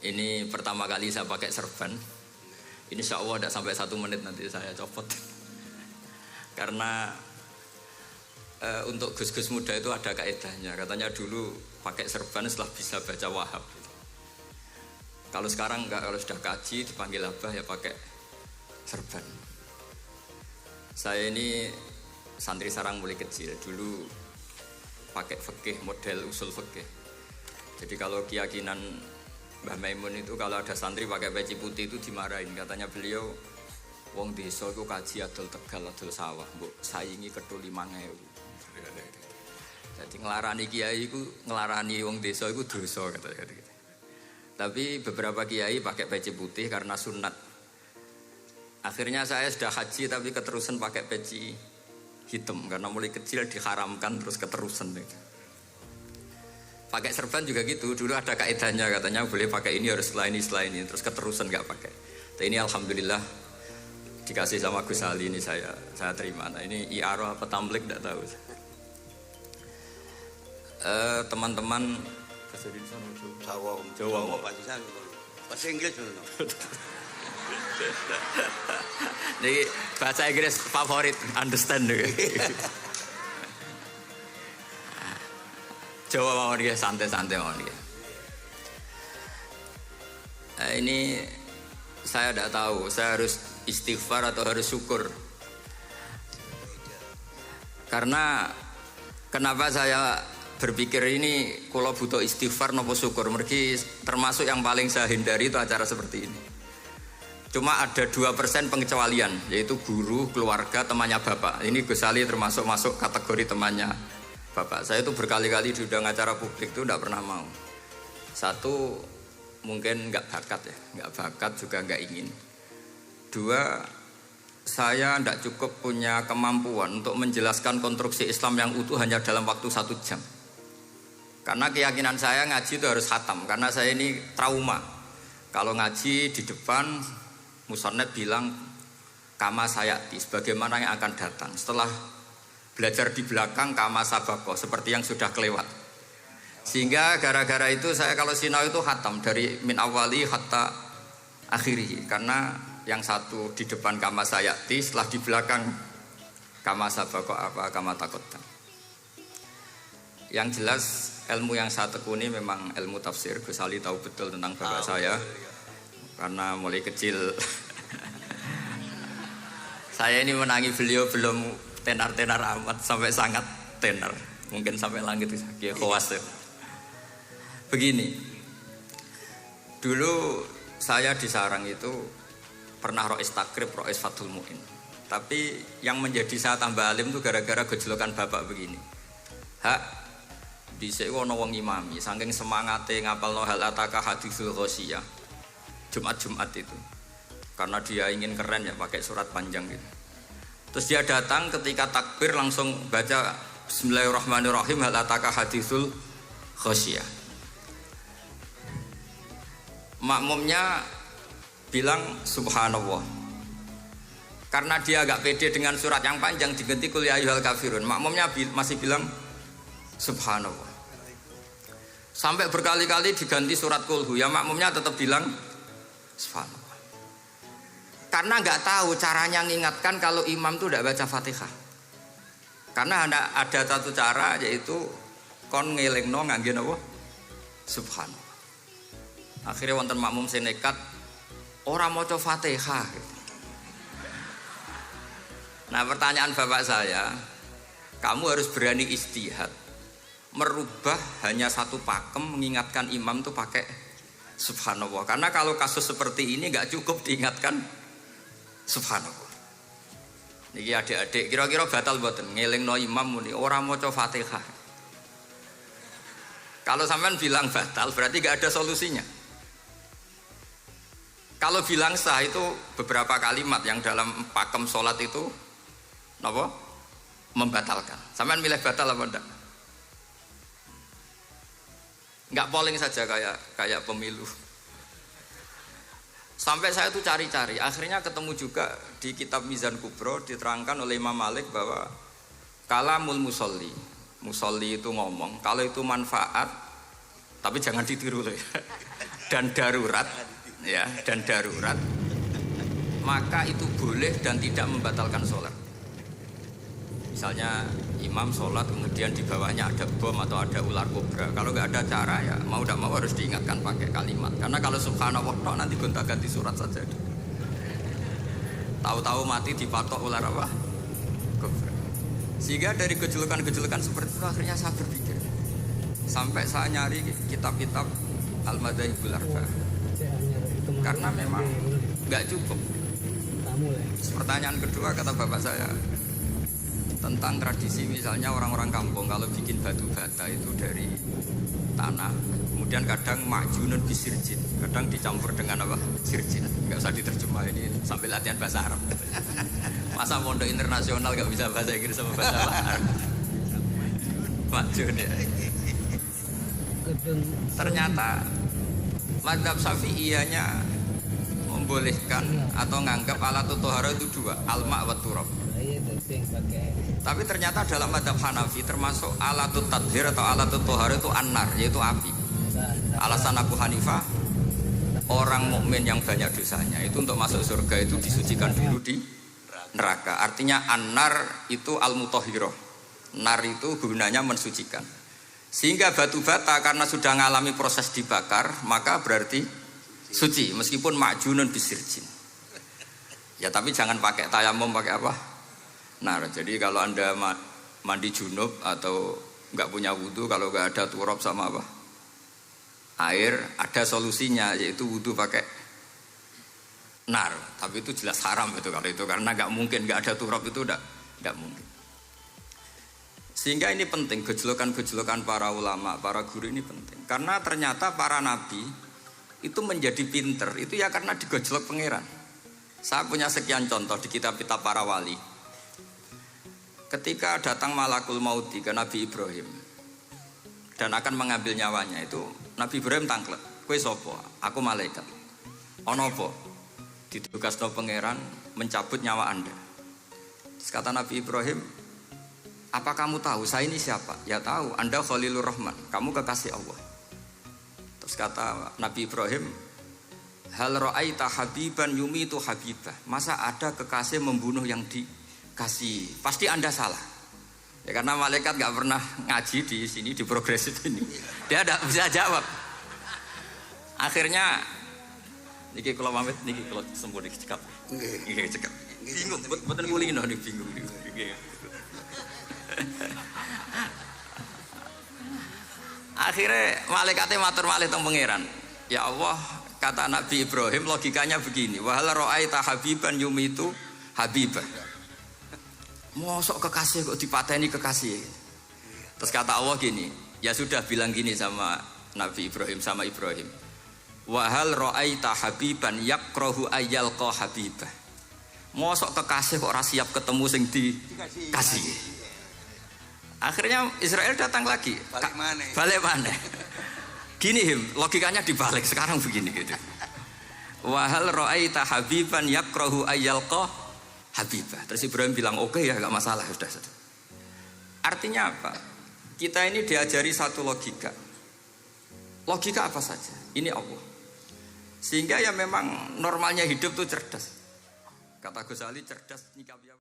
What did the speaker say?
Ini pertama kali saya pakai serban. Ini insya Allah tidak sampai 1 menit nanti saya copot. Karena untuk gus-gus muda itu ada kaedahnya. Katanya dulu pakai serban setelah bisa baca Wahab. Kalau sekarang enggak, kalau sudah kaji dipanggil abah ya pakai serban. Saya ini santri sarang mulai kecil. Dulu pakai fikih, model usul fikih. Jadi kalau keyakinan Mbah Maimun itu kalau ada santri pakai peci putih itu dimarahin. Katanya beliau, wong desa itu kaji adol Tegal, adol sawah, mbok saingi kedul 5.000. Jadi ngelarani kiai itu, ngelarani wong desa itu dosa kata-kata. Tapi beberapa kiai pakai peci putih karena sunat. Akhirnya saya sudah haji tapi keterusan pakai peci hitam karena mulai kecil diharamkan terus keterusan. Pakai serban juga gitu. Dulu ada kaedahnya katanya boleh pakai ini harus setelah ini terus keterusan nggak pakai. Tapi ini alhamdulillah dikasih sama Gus Ali ini saya terima. Nah ini iaro apa tamblik tidak tahu. Teman-teman Jawa bahasa Inggris dulu. Jadi bahasa Inggris favorit, understand deh. Jawa mau dia santai-santai mau dia. Ini saya tidak tahu, saya harus istighfar atau harus syukur. Karena kenapa saya berpikir ini kalau butuh istighfar nopo syukur, mergi termasuk yang paling saya hindari itu acara seperti ini. Cuma ada 2% pengecualian, yaitu guru, keluarga, temannya bapak. Ini Gus Ali termasuk masuk kategori temannya bapak. Saya itu berkali-kali diundang acara publik itu tidak pernah mau. Satu, mungkin nggak bakat ya, nggak bakat juga nggak ingin. 2, saya tidak cukup punya kemampuan untuk menjelaskan konstruksi Islam yang utuh hanya dalam waktu 1 jam. Karena keyakinan saya ngaji itu harus khatam. Karena saya ini trauma. Kalau ngaji di depan, musannaf bilang kama sayati, sebagaimana yang akan datang. Setelah belajar di belakang kama sabako, seperti yang sudah kelewat. Sehingga gara-gara itu saya kalau sinau itu khatam dari min awali hatta akhiri. Karena yang satu di depan kama sayati, setelah di belakang kama sabako apa kama takotan. Yang jelas ilmu yang saya tekuni memang ilmu tafsir. Gus Ali tahu betul tentang bapak saya. Karena mulai kecil saya ini menangi beliau belum tenar-tenar amat sampai sangat tenar. Mungkin sampai langit ya khawas ya. Begini. Dulu saya di sarang itu pernah rois takrib, rois fathul mu'in. Tapi yang menjadi saya tambah alim itu gara-gara gejolokan bapak begini. Dhisik ana wong imami saking semangate ngapalno hal ataka hadisul ghasyiyah. Jumat itu. Karena dia ingin keren ya pakai surat panjang gitu. Terus dia datang ketika takbir langsung baca Bismillahirrahmanirrahim hal ataka hadisul ghasyiyah. Makmumnya bilang subhanallah. Karena dia agak pede dengan surat yang panjang diganti kul ya ayyuhal kafirun. Makmumnya masih bilang subhanallah. Sampai berkali-kali diganti surat kulhu, ya makmumnya tetap bilang subhanallah. Karena nggak tahu caranya mengingatkan kalau imam itu tidak baca Fatihah. Karena ada satu cara yaitu kon ngelingno ngangge napa? Subhanallah. Akhirnya wonten makmum sing nekat ora maca Fatihah. Nah, pertanyaan bapak saya, kamu harus berani ijtihad. Merubah hanya satu pakem mengingatkan imam tuh pakai subhanallah. Karena kalau kasus seperti ini nggak cukup diingatkan subhanallah. Niki adik-adik kira-kira batal mboten ngelingno imam muni ora maca Fatihah. Kalau sampean bilang batal berarti nggak ada solusinya. Kalau bilang sah itu beberapa kalimat yang dalam pakem sholat itu napa? Membatalkan. Sampean milih batal apa enggak? Enggak polling saja kayak pemilu. Sampai saya tuh cari-cari, akhirnya ketemu juga di kitab Mizan Kubro diterangkan oleh Imam Malik bahwa kalamul musolli, musolli itu ngomong, kalau itu manfaat, tapi jangan ditiru loh ya. dan darurat, ya, dan darurat, maka itu boleh dan tidak membatalkan sholat. Misalnya imam sholat kemudian di bawahnya ada bom atau ada ular kobra, kalau nggak ada cara ya mau tidak mau harus diingatkan pakai kalimat. Karena kalau subhanallah nanti gonta-ganti surat saja. Tahu-tahu mati dipatok ular apa? Kobra. Sehingga dari gejolokan-gejolokan seperti itu akhirnya saya berpikir, sampai saya nyari kitab-kitab Al-Madzhabul Arba'ah, karena memang nggak cukup. Pertanyaan kedua kata bapak saya tentang tradisi, misalnya orang-orang kampung kalau bikin batu bata itu dari tanah, kemudian kadang majunun bisirjin, kadang dicampur dengan apa? Sirjin. Nggak usah diterjemah, ini sambil latihan bahasa Arab. Masa pondok internasional nggak bisa bahasa Inggris sama bahasa Arab? Majun ya. Ternyata mazhab Syafi'iyahnya membolehkan atau nganggap alat tohara itu dua, alma wa turab. Tapi ternyata dalam mazhab Hanafi termasuk alatut tadhir atau alatut tohara itu an-nar, yaitu api. Alasan Abu Hanifah, orang mukmin yang banyak dosanya itu untuk masuk surga itu disucikan dulu di neraka. Artinya an-nar itu al-mutahhirah. Nar itu gunanya mensucikan. Sehingga batu bata karena sudah mengalami proses dibakar, maka berarti suci meskipun majunun bisirjin. Ya tapi jangan pakai tayamum, pakai apa? Nar. Jadi kalau Anda mandi junub atau nggak punya wudu, kalau nggak ada turab sama apa? Air, ada solusinya yaitu wudu pakai nar. Tapi itu jelas haram itu kalau itu, karena nggak mungkin nggak ada turab, itu nggak mungkin. Sehingga ini penting, gejolokan-gejolokan para ulama, para guru ini penting. Karena ternyata para nabi itu menjadi pinter, itu ya karena digojlok pangeran. Saya punya sekian contoh di kitab-kitab para wali. Ketika datang malakul mauti ke Nabi Ibrahim dan akan mengambil nyawanya, itu Nabi Ibrahim tangklet, kowe sapa? Aku malaikat. Ono apa? Ditugasno pangeran mencabut nyawa Anda. Terus kata Nabi Ibrahim, apa kamu tahu saya ini siapa? Ya tahu, Anda Khalilur Rahman, kamu kekasih Allah. Terus kata Nabi Ibrahim, hal ra'aita habiban yumitu habibah. Masa ada kekasih membunuh yang dikasih? Pasti Anda salah. Ya karena malaikat gak pernah ngaji di sini, di progresif ini. Dia tidak bisa jawab. Akhirnya niki kula pamit, niki kula sembuh niki cekap. Niki cekap. Bingung, mboten kulino niki bingung niki. Akhirnya malaikatnya matur malih teng pangeran. Ya Allah, kata Nabi Ibrahim logikanya begini, wa hal ra'aita habiban yumitu habibah. Mosok kekasih kok dipateni kekasih. Terus kata Allah gini, ya sudah bilang gini sama Nabi Ibrahim, sama Ibrahim. Wa hal ra'aita habiban yakrahu ayyalqa habibah. Mosok kekasih kok ora siap ketemu sing dikasih. Akhirnya Israel datang lagi. Balik mana? Gini logikanya dibalik sekarang begini gitu. Wahal ra'aita habiban yakrahu ayyalqa habibah. Terus Ibrahim bilang oke ya, enggak masalah, sudah. Artinya apa? Kita ini diajari satu logika. Logika apa saja? Ini Allah. Sehingga ya memang normalnya hidup tuh cerdas. Kata Ghazali cerdas nyikapi